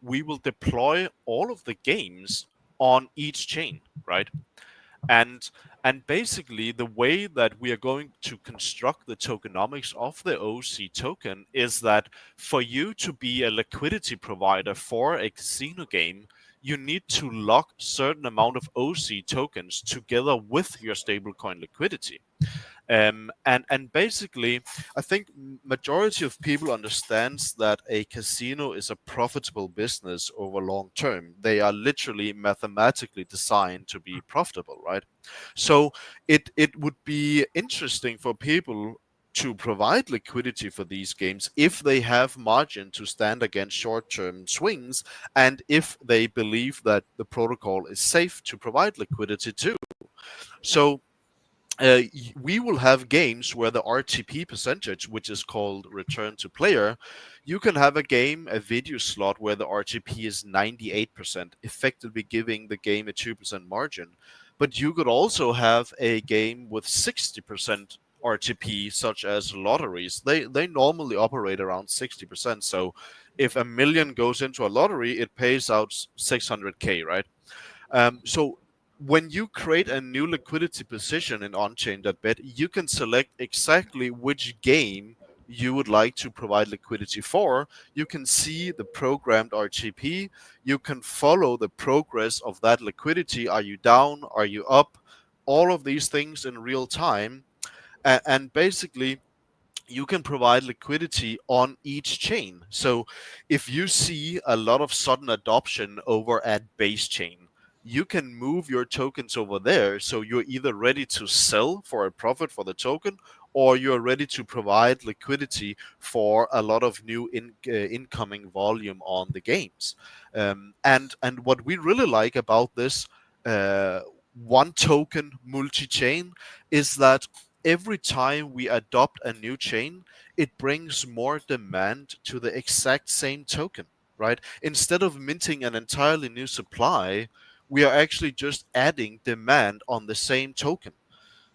we will deploy all of the games on each chain, right? And basically the way that we are going to construct the tokenomics of the OC token is that for you to be a liquidity provider for a casino game, you need to lock certain amount of OC tokens together with your stablecoin liquidity. And basically, I think majority of people understands that a casino is a profitable business over long term. They are literally mathematically designed to be profitable, right? So it would be interesting for people to provide liquidity for these games if they have margin to stand against short-term swings, and if they believe that the protocol is safe to provide liquidity to. So we will have games where the RTP percentage, which is called return to player, you can have a game, a video slot where the RTP is 98%, effectively giving the game a 2% margin. But you could also have a game with 60% RTP, such as lotteries. They normally operate around 60%. So if 1 million goes into a lottery, it pays out 600K, right? So when you create a new liquidity position in OnChain.bet, you can select exactly which game you would like to provide liquidity for. You can see the programmed RTP. You can follow the progress of that liquidity. Are you down? Are you up? All of these things in real time. And basically, you can provide liquidity on each chain. So if you see a lot of sudden adoption over at base chain, you can move your tokens over there. So you're either ready to sell for a profit for the token, or you're ready to provide liquidity for a lot of new incoming volume on the games. And what we really like about this one token multi-chain is that every time we adopt a new chain, it brings more demand to the exact same token, right? Instead of minting an entirely new supply, we are actually just adding demand on the same token.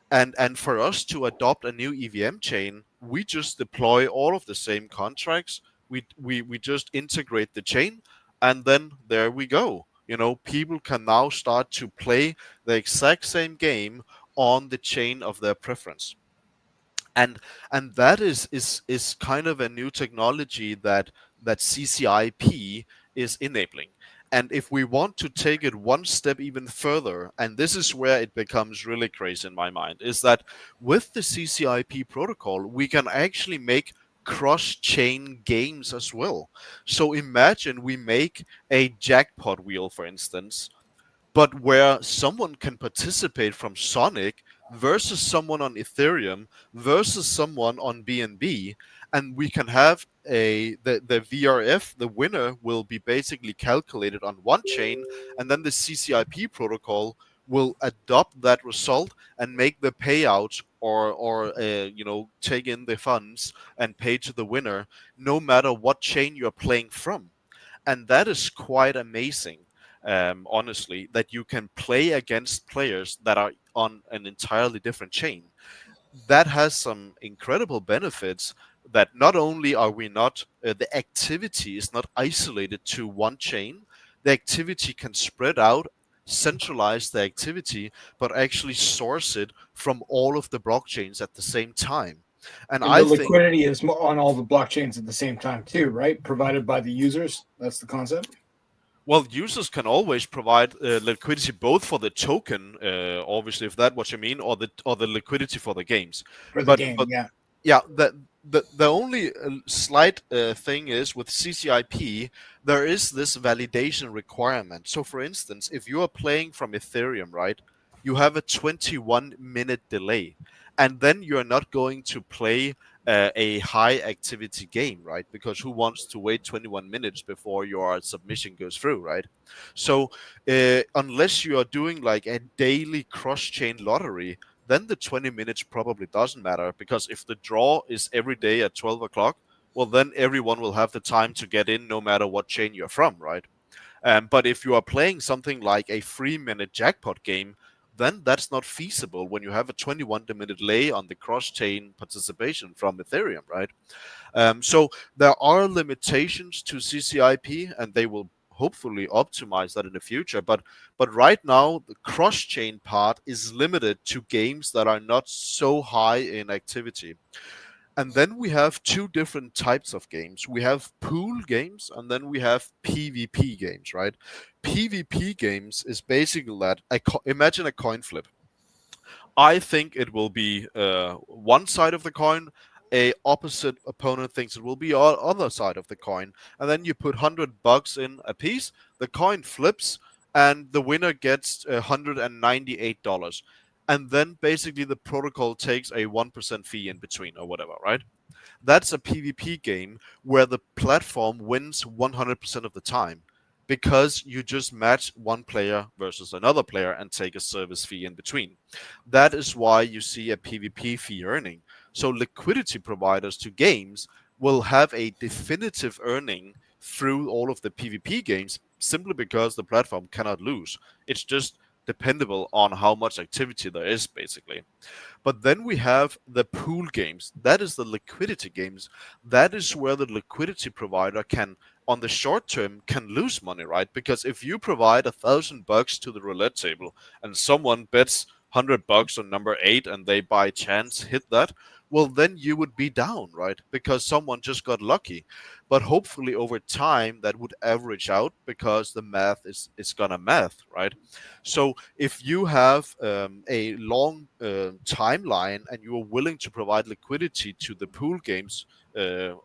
And for us to adopt a new EVM chain, we just deploy all of the same contracts. We just integrate the chain, and then there we go. People can now start to play the exact same game on the chain of their preference. And that is kind of a new technology that CCIP is enabling. And if we want to take it one step even further, and this is where it becomes really crazy in my mind, is that with the CCIP protocol, we can actually make cross-chain games as well. So imagine we make a jackpot wheel, for instance, but where someone can participate from Sonic versus someone on Ethereum versus someone on BNB, and we can have the VRF, the winner will be basically calculated on one chain, and then the CCIP protocol will adopt that result and make the payouts, or take in the funds and pay to the winner, no matter what chain you're playing from. And that is quite amazing, honestly, that you can play against players that are on an entirely different chain. That has some incredible benefits, that not only are we not, the activity is not isolated to one chain, the activity can spread out, centralize the activity, but actually source it from all of the blockchains at the same time. And the I think, liquidity is on all the blockchains at the same time too, right? Provided by the users. That's the concept. well, users can always provide liquidity both for the token, obviously, if that's what you mean, or the liquidity for the games. For the But game, but yeah. yeah, the only slight thing is with CCIP, there is this validation requirement. So, for instance, if you are playing from Ethereum, right, you have a 21-minute delay, and then you are not going to play a high activity game, right? Because who wants to wait 21 minutes before your submission goes through, right? So, unless you are doing like a daily cross-chain lottery, then the 20 minutes probably doesn't matter, because if the draw is every day at 12 o'clock, well, then everyone will have the time to get in no matter what chain you're from, right? But if you are playing something like a 3-minute jackpot game, then that's not feasible when you have a 21-minute delay on the cross-chain participation from Ethereum, right? So there are limitations to CCIP, and they will hopefully optimize that in the future. But right now, the cross-chain part is limited to games that are not so high in activity. And then we have two different types of games. We have pool games, and then we have PvP games, right? PvP games is basically that. Imagine a coin flip. I think it will be one side of the coin. A opposite opponent thinks it will be other side of the coin, and then you put $100 in a piece. The coin flips, and the winner gets $198. And then basically the protocol takes a 1% fee in between or whatever, right? That's a PvP game where the platform wins 100% of the time because you just match one player versus another player and take a service fee in between. That is why you see a PvP fee earning. So liquidity providers to games will have a definitive earning through all of the PvP games simply because the platform cannot lose. It's just dependable on how much activity there is, basically. But then we have the pool games. That is the liquidity games. That is where the liquidity provider can, on the short term, can lose money, right? Because if you provide $1,000 to the roulette table and someone bets $100 on number 8 and they by chance hit that, well, then you would be down, right? Because someone just got lucky. But hopefully over time that would average out because the math is gonna math, right? So if you have a long timeline and you are willing to provide liquidity to the pool games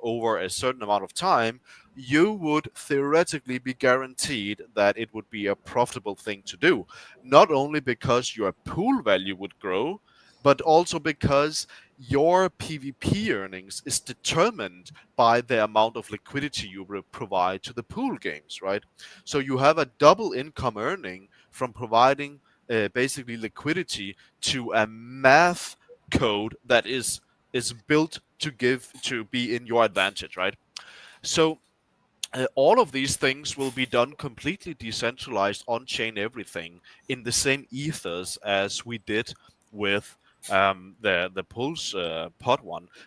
over a certain amount of time, you would theoretically be guaranteed that it would be a profitable thing to do. Not only because your pool value would grow, but also because your PvP earnings is determined by the amount of liquidity you will provide to the pool games, right? So you have a double income earning from providing basically liquidity to a math code that is built to be in your advantage, right? So all of these things will be done completely decentralized, on-chain everything in the same ethos as we did with the Pulse pod one.